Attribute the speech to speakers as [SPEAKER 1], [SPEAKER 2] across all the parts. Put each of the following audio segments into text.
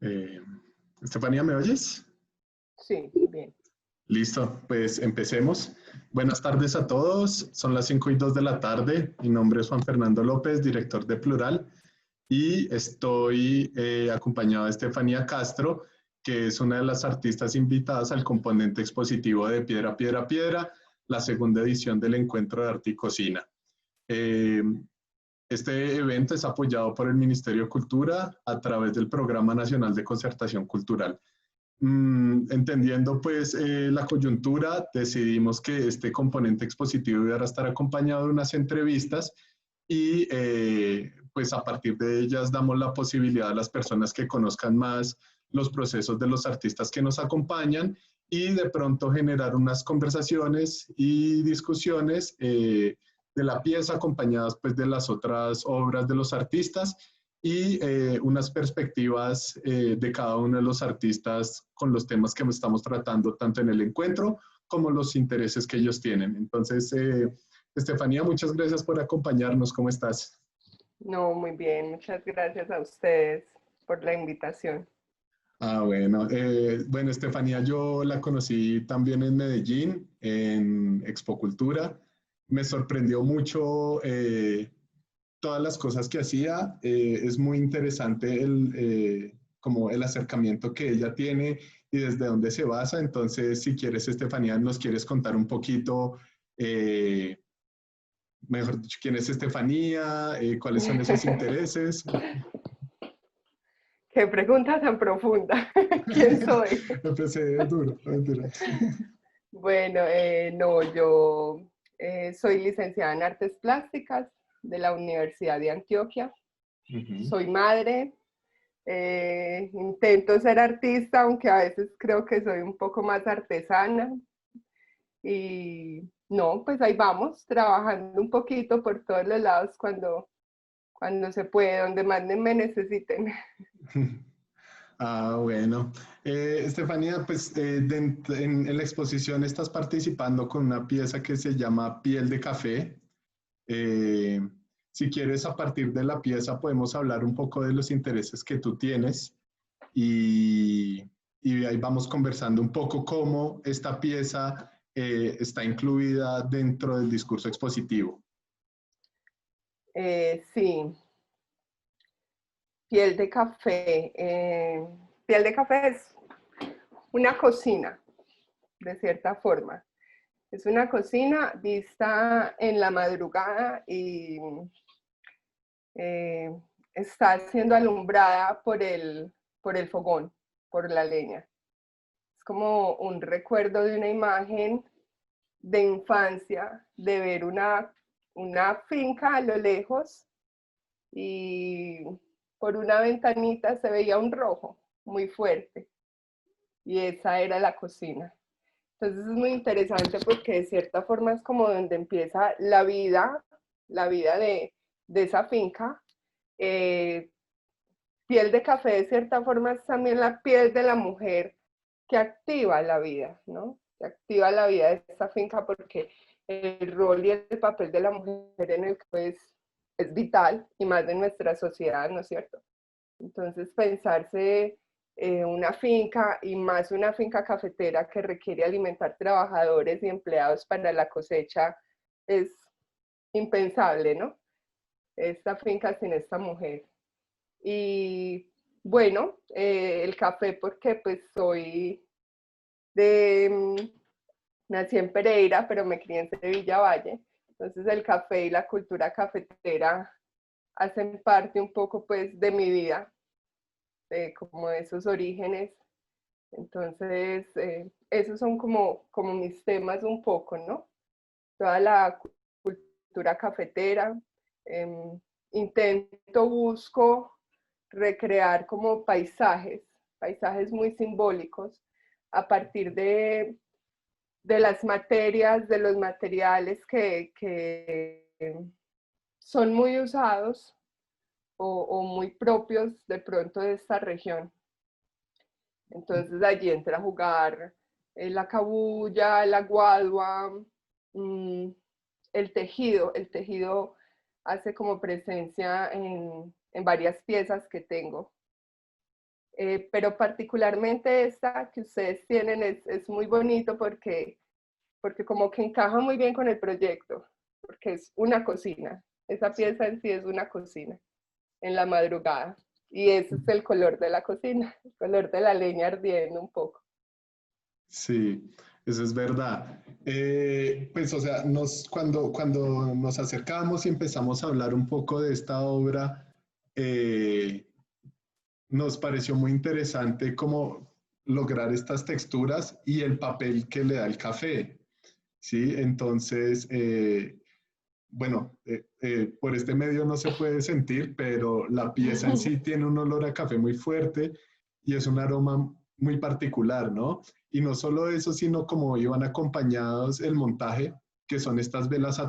[SPEAKER 1] Eh, Estefanía, ¿me oyes?
[SPEAKER 2] Sí, bien.
[SPEAKER 1] Listo, pues empecemos. Buenas tardes a todos. Son las 5:02 de la tarde. Mi nombre es Juan Fernando López, director de Plural, y estoy acompañado de Estefanía Castro, que es una de las artistas invitadas al componente expositivo de Piedra, Piedra, Piedra, la segunda edición del Encuentro de Arte y Cocina. Eh, Este evento es apoyado por el Ministerio de Cultura a través del Programa Nacional de Concertación Cultural. Entendiendo pues la coyuntura, decidimos que este componente expositivo iba a estar acompañado de unas entrevistas y pues a partir de ellas damos la posibilidad a las personas que conozcan más los procesos de los artistas que nos acompañan y de pronto generar unas conversaciones y discusiones de la pieza acompañadas pues de las otras obras de los artistas y unas perspectivas de cada uno de los artistas con los temas que estamos tratando tanto en el encuentro como los intereses que ellos tienen. Entonces, Estefanía, muchas gracias por acompañarnos. ¿Cómo estás?
[SPEAKER 2] No, muy bien. Muchas gracias a ustedes por la invitación.
[SPEAKER 1] Bueno, Estefanía, yo la conocí también en Medellín, en Expo Cultura. Me sorprendió mucho todas las cosas que hacía. Es muy interesante como el acercamiento que ella tiene y desde dónde se basa. Entonces, si quieres, Estefanía, nos quieres contar un poquito, eh, mejor dicho, quién es Estefanía, cuáles son esos intereses.
[SPEAKER 2] Qué pregunta tan profunda. ¿Quién soy?
[SPEAKER 1] Empecé duro, mentira.
[SPEAKER 2] Bueno, no, yo soy licenciada en Artes Plásticas de la Universidad de Antioquia.
[SPEAKER 1] Ujú.
[SPEAKER 2] Soy madre. Intento ser artista, aunque a veces creo que soy un poco más artesana. Y no, pues ahí vamos, trabajando un poquito por todos los lados cuando se puede, donde más me necesiten.
[SPEAKER 1] Bueno. Estefanía, pues en la exposición estás participando con una pieza que se llama Piel de Café. Eh, si quieres, a partir de la pieza podemos hablar un poco de los intereses que tú tienes y, y ahí vamos conversando un poco cómo esta pieza está incluida dentro del discurso expositivo.
[SPEAKER 2] Sí, piel de café. Piel de café es una cocina, de cierta forma. Es una cocina vista en la madrugada y eh, está siendo alumbrada por el fogón, por la leña. Es como un recuerdo de una imagen de infancia, de ver una finca a lo lejos y por una ventanita se veía un rojo muy fuerte y esa era la cocina. Entonces es muy interesante porque de cierta forma es como donde empieza la vida de esa finca. Eh, Piel de café de cierta forma es también la piel de la mujer que activa la vida, ¿no? Que activa la vida de esta finca porque el rol y el papel de la mujer en el campo es vital y más de nuestra sociedad, ¿no es cierto? Entonces pensarse una finca y más una finca cafetera que requiere alimentar trabajadores y empleados para la cosecha es impensable, ¿no? Esta finca sin esta mujer. Y bueno, el café porque pues soy de, nací en Pereira, pero me crié en Sevilla Valle. Entonces el café y la cultura cafetera hacen parte un poco pues de mi vida, como de esos orígenes. Entonces, esos son como mis temas un poco, ¿no? Toda la cultura cafetera. Eh, busco recrear como paisajes muy simbólicos a partir de las materias, de los materiales que son muy usados o muy propios de pronto de esta región. Entonces allí entra a jugar la cabuya, la guadua, mmm, el tejido. El tejido hace como presencia en varias piezas que tengo. pero particularmente esta que ustedes tienen es muy bonito porque como que encaja muy bien con el proyecto, porque es una cocina. Esa pieza en sí es una cocina, en la madrugada. Y ese es el color de la cocina, el color de la leña ardiendo un poco.
[SPEAKER 1] Sí, eso es verdad. Pues, o sea, cuando nos acercamos y empezamos a hablar un poco de esta obra, eh, nos pareció muy interesante cómo lograr estas texturas y el papel que le da el café, ¿sí? Entonces, bueno, por este medio no se puede sentir, pero la pieza en sí tiene un olor a café muy fuerte y es un aroma muy particular, ¿no? Y no solo eso, sino como iban acompañados el montaje, que son eh, estas velas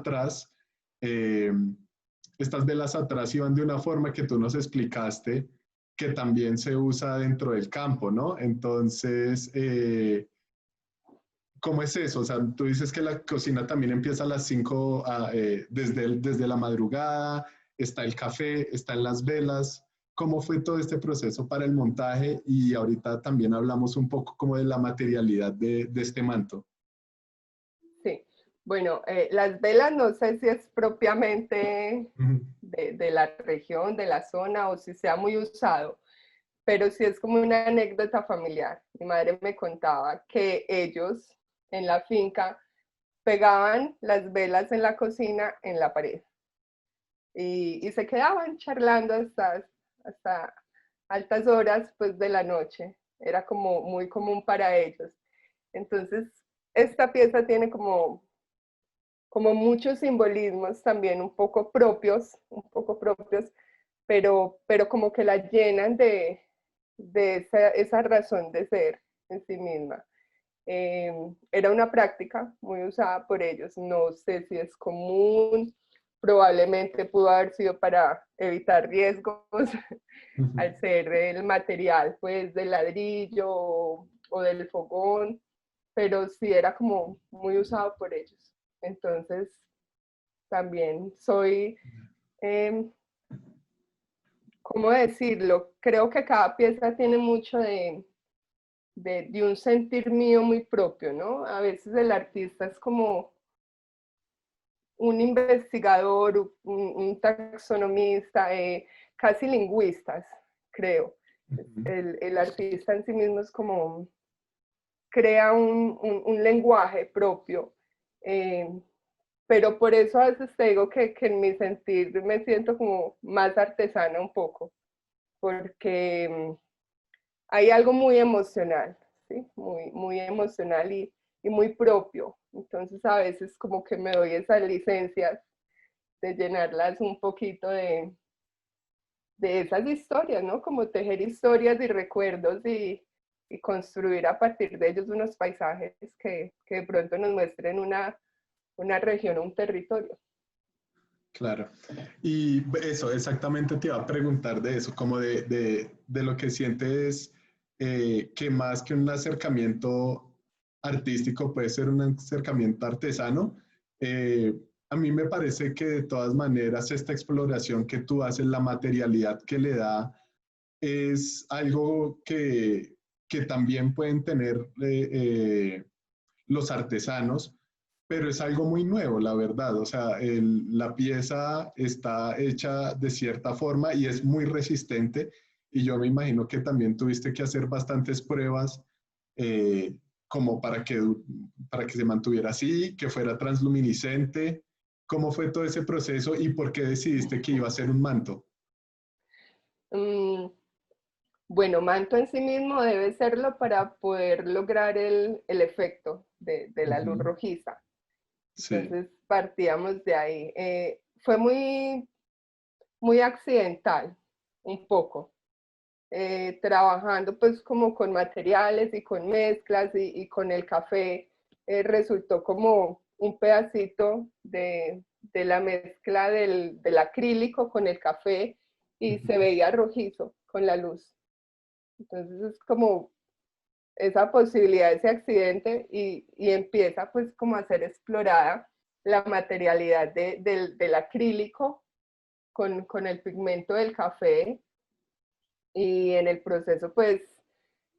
[SPEAKER 1] atrás iban de una forma que tú nos explicaste que también se usa dentro del campo, ¿no? Entonces, ¿cómo es eso? O sea, tú dices que la cocina también empieza a las 5, desde la madrugada, está el café, están las velas. ¿Cómo fue todo este proceso para el montaje? Y ahorita también hablamos un poco como de la materialidad de este manto.
[SPEAKER 2] Sí, bueno, las velas no sé si es propiamente
[SPEAKER 1] Ujú.
[SPEAKER 2] de la región, de la zona o si sea muy usado, pero sí es como una anécdota familiar. Mi madre me contaba que ellos en la finca pegaban las velas en la cocina en la pared y se quedaban charlando hasta altas horas pues, de la noche. Era como muy común para ellos. Entonces, esta pieza tiene como muchos simbolismos también un poco propios, pero como que la llenan de esa razón de ser en sí misma. Era una práctica muy usada por ellos, no sé si es común, probablemente pudo haber sido para evitar riesgos
[SPEAKER 1] Ujú.
[SPEAKER 2] al ser el material pues del ladrillo o del fogón, pero sí era como muy usado por ellos. Entonces también soy, eh, ¿cómo decirlo? Creo que cada pieza tiene mucho de un sentir mío muy propio, ¿no? A veces el artista es como un investigador, un taxonomista, casi lingüistas, creo.
[SPEAKER 1] Ujú.
[SPEAKER 2] El artista en sí mismo es como, crea un lenguaje propio, eh, pero por eso a veces te digo que en mi sentir me siento como más artesana un poco, porque hay algo muy emocional, ¿sí? Muy emocional y muy propio. Entonces a veces como que me doy esas licencias de llenarlas un poquito de esas historias, ¿no? Como tejer historias y recuerdos y construir a partir de ellos unos paisajes que de pronto nos muestren una región o un territorio.
[SPEAKER 1] Claro. Y eso, exactamente te iba a preguntar de eso, como de lo que sientes que más que un acercamiento artístico puede ser un acercamiento artesano. Eh, a mí me parece que de todas maneras esta exploración que tú haces, la materialidad que le da, es algo que también pueden tener los artesanos, pero es algo muy nuevo, la verdad. O sea, la pieza está hecha de cierta forma y es muy resistente. Y yo me imagino que también tuviste que hacer bastantes pruebas eh, como para que se mantuviera así, que fuera transluminiscente. ¿Cómo fue todo ese proceso y por qué decidiste que iba a ser un manto?
[SPEAKER 2] Mm, bueno, manto en sí mismo debe serlo para poder lograr el efecto de la luz
[SPEAKER 1] Ujú.
[SPEAKER 2] rojiza.
[SPEAKER 1] Sí.
[SPEAKER 2] Entonces partíamos de ahí. Fue muy accidental, un poco, trabajando pues como con materiales y con mezclas y con el café, resultó como un pedacito de la mezcla del acrílico con el café y
[SPEAKER 1] Ujú.
[SPEAKER 2] se veía rojizo con la luz. Entonces es como esa posibilidad, ese accidente y empieza pues como a ser explorada la materialidad del acrílico con el pigmento del café y en el proceso pues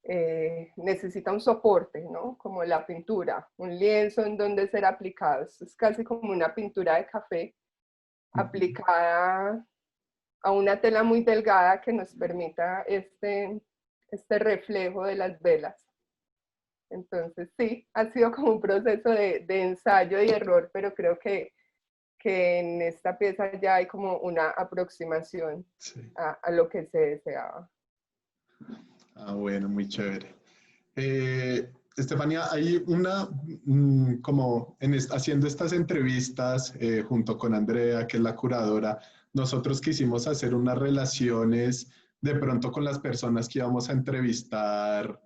[SPEAKER 2] necesita un soporte, ¿no? Como la pintura, un lienzo en donde ser aplicado. Esto es casi como una pintura de café aplicada a una tela muy delgada que nos permita este reflejo de las velas. Entonces sí, ha sido como un proceso de ensayo y error, pero creo que en esta pieza ya hay como una aproximación sí. a lo que se deseaba.
[SPEAKER 1] Ah, bueno, muy chévere. Estefanía, hay una, como haciendo estas entrevistas junto con Andrea, que es la curadora, nosotros quisimos hacer unas relaciones de pronto con las personas que íbamos a entrevistar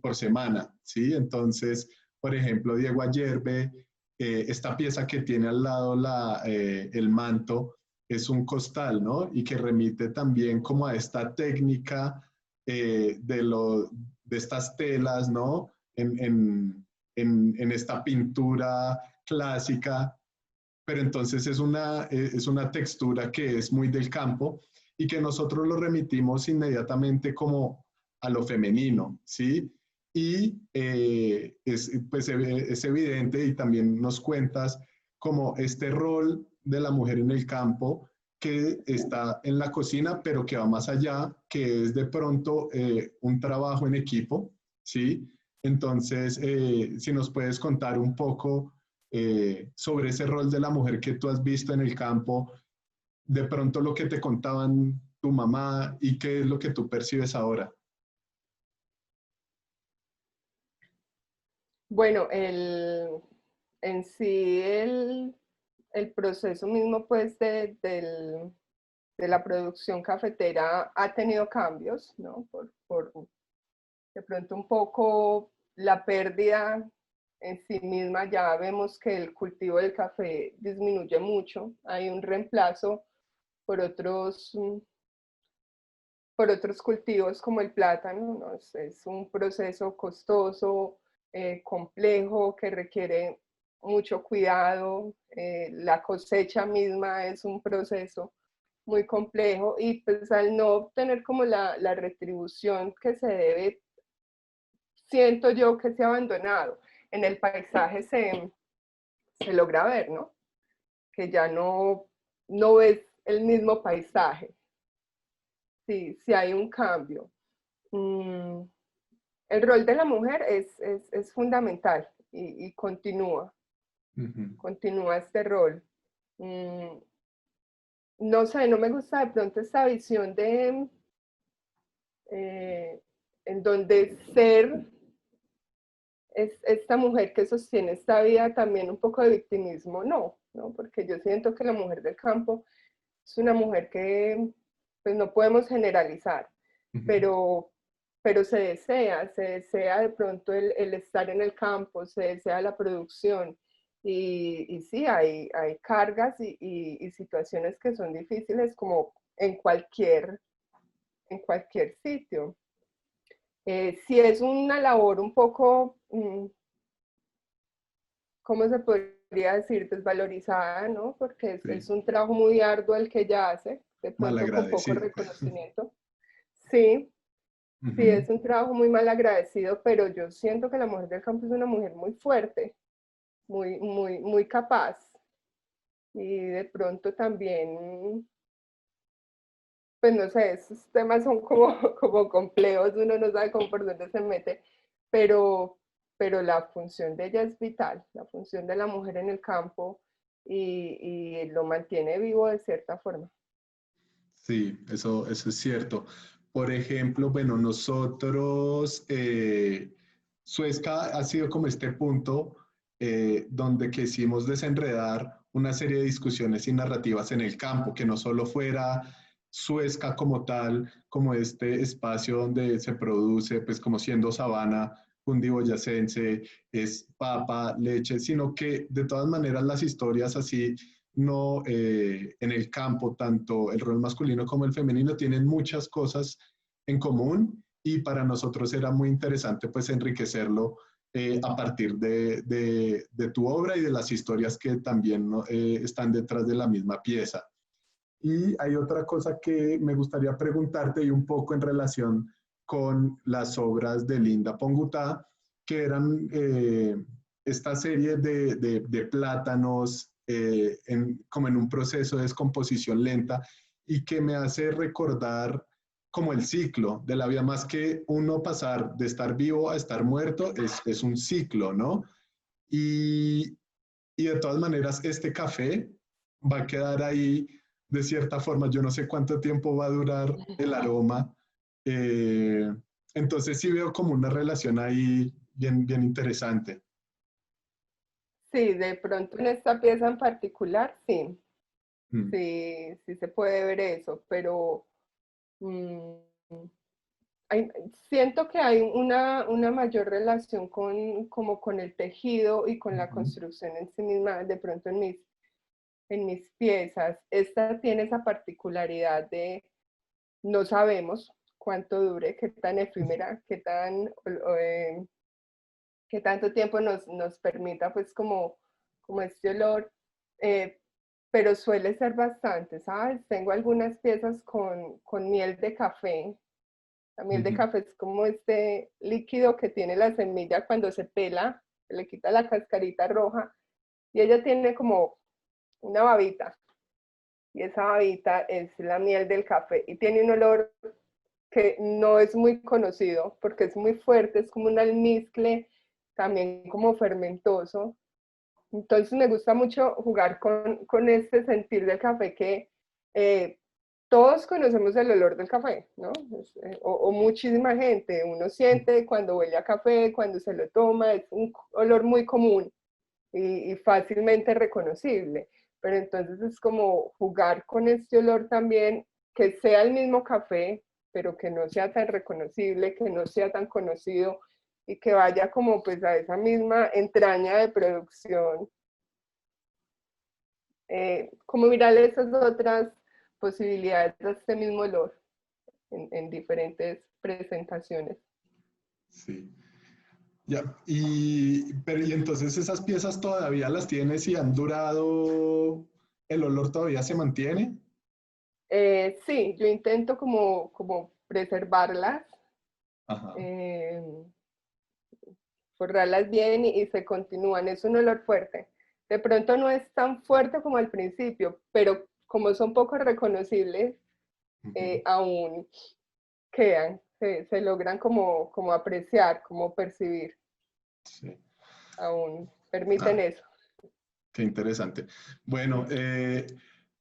[SPEAKER 1] por semana, ¿sí? Entonces, por ejemplo, Diego Ayerbe, esta pieza que tiene al lado el manto, es un costal, ¿no? Y que remite también como a esta técnica de estas telas, ¿no? En esta pintura clásica, pero entonces es una textura que es muy del campo y que nosotros lo remitimos inmediatamente como a lo femenino, ¿sí? Y pues es evidente y también nos cuentas como este rol de la mujer en el campo que está en la cocina, pero que va más allá, que es de pronto un trabajo en equipo, ¿sí? Entonces, si nos puedes contar un poco sobre ese rol de la mujer que tú has visto en el campo, de pronto lo que te contaban tu mamá y qué es lo que tú percibes ahora.
[SPEAKER 2] Bueno, en sí el proceso mismo pues de la producción cafetera ha tenido cambios, ¿no? Por de pronto un poco la pérdida en sí misma, ya vemos que el cultivo del café disminuye mucho, hay un reemplazo por otros cultivos como el plátano, ¿no? Es un proceso costoso, complejo, que requiere mucho cuidado, la cosecha misma es un proceso muy complejo y pues al no obtener como la retribución que se debe, siento yo que se ha abandonado. En el paisaje se logra ver, ¿no? Que ya no ves el mismo paisaje. Sí, sí hay un cambio. El rol de la mujer es fundamental y continúa. Continúa este rol. No sé, no me gusta de pronto esta visión de en donde ser es esta mujer que sostiene esta vida también un poco de victimismo, no, porque yo siento que la mujer del campo es una mujer que pues no podemos generalizar, pero se desea de pronto el estar en el campo, se desea la producción y sí, hay cargas y situaciones que son difíciles como en cualquier sitio. Si es una labor un poco, ¿cómo se podría decir? Desvalorizada, ¿no? Porque es un trabajo muy arduo el que ella hace, de pronto con poco reconocimiento. Sí, sí, es un trabajo muy mal agradecido, pero yo siento que la mujer del campo es una mujer muy fuerte, muy capaz. Y de pronto también, pues no sé, esos temas son como complejos, uno no sabe cómo por dónde se mete, pero la función de ella es vital, la función de la mujer en el campo y lo mantiene vivo de cierta forma.
[SPEAKER 1] Sí, eso es cierto. Por ejemplo, bueno, nosotros, Suezca ha sido como este punto donde quisimos desenredar una serie de discusiones y narrativas en el campo, que no solo fuera Suezca como tal, como este espacio donde se produce, pues como siendo sabana cundiboyacense, es papa, leche, sino que de todas maneras las historias así no en el campo, tanto el rol masculino como el femenino tienen muchas cosas en común y para nosotros era muy interesante pues enriquecerlo a partir de tu obra y de las historias que también están detrás de la misma pieza. Y hay otra cosa que me gustaría preguntarte y un poco en relación con las obras de Linda Pongutá, que eran esta serie de plátanos como en un proceso de descomposición lenta y que me hace recordar como el ciclo de la vida, más que uno pasar de estar vivo a estar muerto, es un ciclo, ¿no? Y, y de todas maneras, este café va a quedar ahí de cierta forma. Yo no sé cuánto tiempo va a durar el aroma. Eh, entonces sí veo como una relación ahí bien, bien interesante.
[SPEAKER 2] Sí, de pronto en esta pieza en particular, sí,
[SPEAKER 1] Mm.
[SPEAKER 2] sí se puede ver eso, pero mm, siento que hay una mayor relación como con el tejido y con la
[SPEAKER 1] Ujú.
[SPEAKER 2] construcción en sí misma, de pronto en mis piezas. Esta tiene esa particularidad de no sabemos cuánto dure, qué tan efímera, qué tanto tiempo nos permita pues como este olor, eh, pero suele ser bastante, ¿sabes? Tengo algunas piezas con miel de café. La miel de
[SPEAKER 1] Ujú.
[SPEAKER 2] café es como este líquido que tiene la semilla cuando se pela, se le quita la cascarita roja y ella tiene como una babita y esa babita es la miel del café y tiene un olor que no es muy conocido porque es muy fuerte, es como un almizcle también como fermentoso. Entonces me gusta mucho jugar con este sentir del café que eh, todos conocemos el olor del café, ¿no? O muchísima gente, uno siente cuando huele a café, cuando se lo toma, es un olor muy común y fácilmente reconocible. Pero entonces es como jugar con este olor también, que sea el mismo café, pero que no sea tan reconocible, que no sea tan conocido y que vaya como pues a esa misma entraña de producción, como mirar esas otras posibilidades de este mismo olor en diferentes presentaciones.
[SPEAKER 1] Sí. Ya, y entonces esas piezas todavía las tienes y han durado, el olor todavía se mantiene.
[SPEAKER 2] Sí, yo intento como preservarlas,
[SPEAKER 1] Ajá.
[SPEAKER 2] eh, forrarlas bien y se continúan. Es un olor fuerte. De pronto no es tan fuerte como al principio, pero como son poco reconocibles,
[SPEAKER 1] Ujú.
[SPEAKER 2] aún quedan, se logran como apreciar, como percibir,
[SPEAKER 1] Sí.
[SPEAKER 2] aún permiten
[SPEAKER 1] Ah,
[SPEAKER 2] eso.
[SPEAKER 1] qué interesante. Bueno,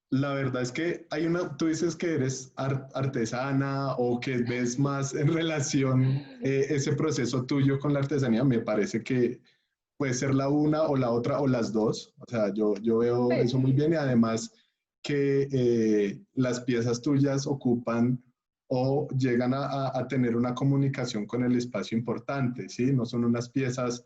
[SPEAKER 1] la verdad es que hay una, tú dices que eres artesana o que ves más en relación ese proceso tuyo con la artesanía. Me parece que puede ser la una o la otra o las dos. O sea, yo veo eso
[SPEAKER 2] Sí,
[SPEAKER 1] muy bien y además que las piezas tuyas ocupan o llegan a tener una comunicación con el espacio importante, ¿sí? No son unas piezas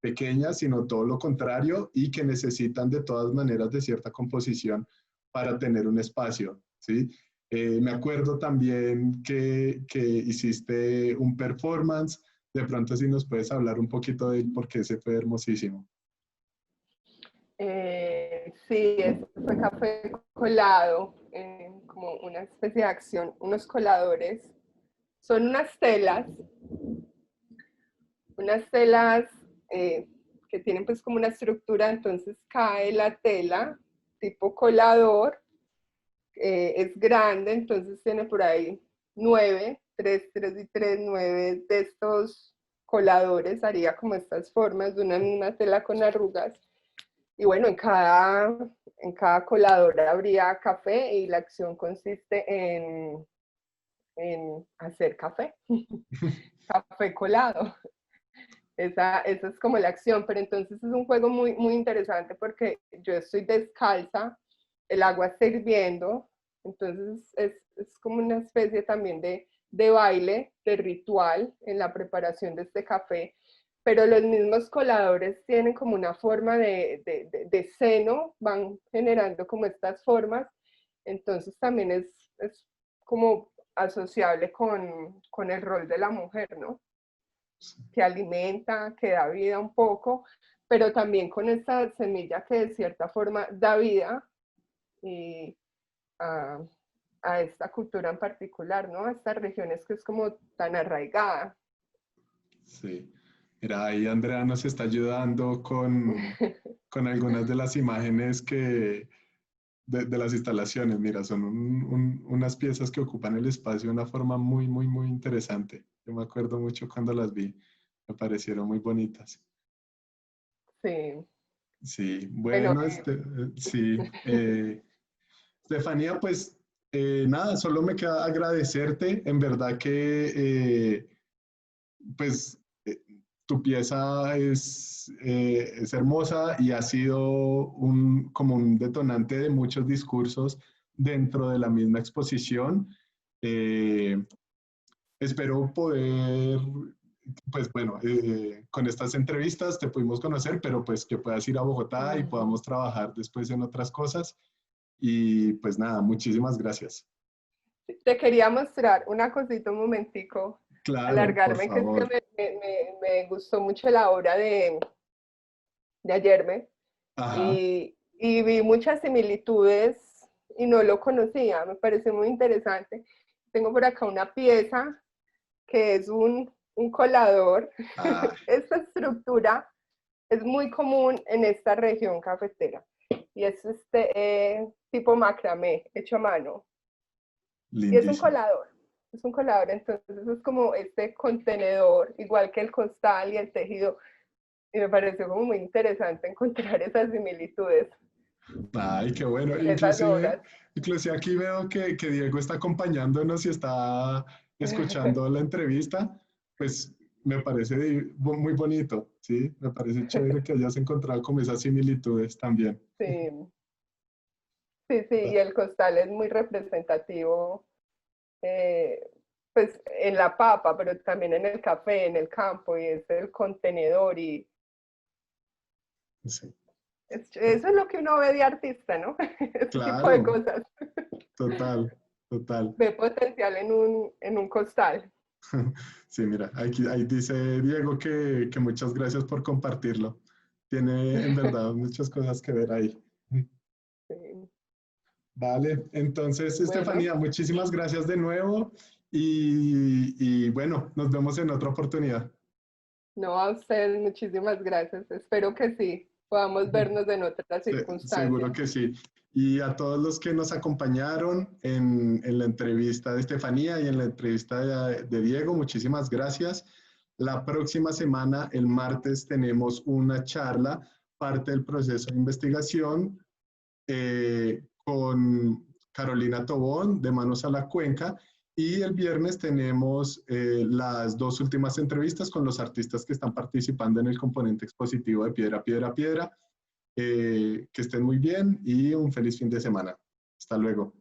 [SPEAKER 1] pequeñas, sino todo lo contrario y que necesitan de todas maneras de cierta composición para tener un espacio, ¿sí? Me acuerdo también que hiciste un performance. De pronto si nos puedes hablar un poquito de él porque ese fue hermosísimo.
[SPEAKER 2] sí, fue café colado, como una especie de acción, unos coladores. Son unas telas que tienen pues como una estructura, entonces cae la tela tipo colador, es grande, entonces tiene por ahí 9 de estos coladores, haría como estas formas de una misma tela con arrugas. Y bueno, en cada colador habría café y la acción consiste en hacer café, café colado. Esa es como la acción, pero entonces es un juego muy interesante porque yo estoy descalza, el agua está hirviendo, entonces es como una especie también de baile, de ritual en la preparación de este café, pero los mismos coladores tienen como una forma de seno, van generando como estas formas, entonces también es como asociable con el rol de la mujer, ¿no? Que alimenta, que da vida un poco, pero también con esta semilla que de cierta forma da vida y, a, a esta cultura en particular, ¿no? A estas regiones que es como tan arraigada.
[SPEAKER 1] Sí. Mira, ahí Andrea nos está ayudando con algunas de las imágenes de las instalaciones. Mira, son unas piezas que ocupan el espacio de una forma muy, muy, muy interesante. Yo me acuerdo mucho cuando las vi, me parecieron muy bonitas.
[SPEAKER 2] Sí,
[SPEAKER 1] Sí,
[SPEAKER 2] bueno,
[SPEAKER 1] bueno, sí. Estefanía, pues nada, solo me queda agradecerte. En verdad que pues tu pieza es hermosa y ha sido como un detonante de muchos discursos dentro de la misma exposición. Eh, Espero poder, pues bueno, con estas entrevistas te pudimos conocer, pero pues que puedas ir a Bogotá y podamos trabajar después en otras cosas. Y pues nada, muchísimas gracias.
[SPEAKER 2] te quería mostrar una cosita un momentico,
[SPEAKER 1] Claro, por
[SPEAKER 2] alargarme, que es que
[SPEAKER 1] favor.
[SPEAKER 2] me gustó mucho la obra de Ayerme
[SPEAKER 1] Ajá.
[SPEAKER 2] y vi muchas similitudes y no lo conocía, me pareció muy interesante. Tengo por acá una pieza que es un colador.
[SPEAKER 1] Ah,
[SPEAKER 2] Esta estructura es muy común en esta región cafetera y es tipo macramé, hecho a mano. Y
[SPEAKER 1] lindísimo.
[SPEAKER 2] es un colador, entonces es como este contenedor, igual que el costal y el tejido, y me pareció como muy interesante encontrar esas similitudes
[SPEAKER 1] Ay, qué bueno.
[SPEAKER 2] en esas obras.
[SPEAKER 1] Inclusive aquí veo que Diego está acompañándonos y está escuchando la entrevista. Pues me parece muy bonito, ¿sí? Me parece chévere que hayas encontrado como esas similitudes también.
[SPEAKER 2] Sí, sí, sí, y el costal es muy representativo, eh, pues en la papa, pero también en el café, en el campo, y es el contenedor, y
[SPEAKER 1] Sí,
[SPEAKER 2] eso es lo que uno ve de artista, ¿no? Ese tipo de
[SPEAKER 1] claro,
[SPEAKER 2] cosas.
[SPEAKER 1] total, total.
[SPEAKER 2] Ve potencial en un costal.
[SPEAKER 1] Sí, mira, ahí dice Diego que muchas gracias por compartirlo. Tiene en verdad muchas cosas que ver ahí.
[SPEAKER 2] Sí.
[SPEAKER 1] Vale, entonces,
[SPEAKER 2] Bueno,
[SPEAKER 1] Estefanía, muchísimas gracias de nuevo y bueno, nos vemos en otra oportunidad.
[SPEAKER 2] no a ustedes, muchísimas gracias. Espero que sí, podamos vernos en otras
[SPEAKER 1] Seguro
[SPEAKER 2] circunstancias.
[SPEAKER 1] que sí. Y a todos los que nos acompañaron en la entrevista de Estefanía y en la entrevista de Diego, muchísimas gracias. La próxima semana, el martes, tenemos una charla, parte del proceso de investigación con Carolina Tobón, de Manos a la Cuenca, y el viernes tenemos las dos últimas entrevistas con los artistas que están participando en el componente expositivo de Piedra, Piedra, Piedra. Que estén muy bien y un feliz fin de semana. Hasta luego.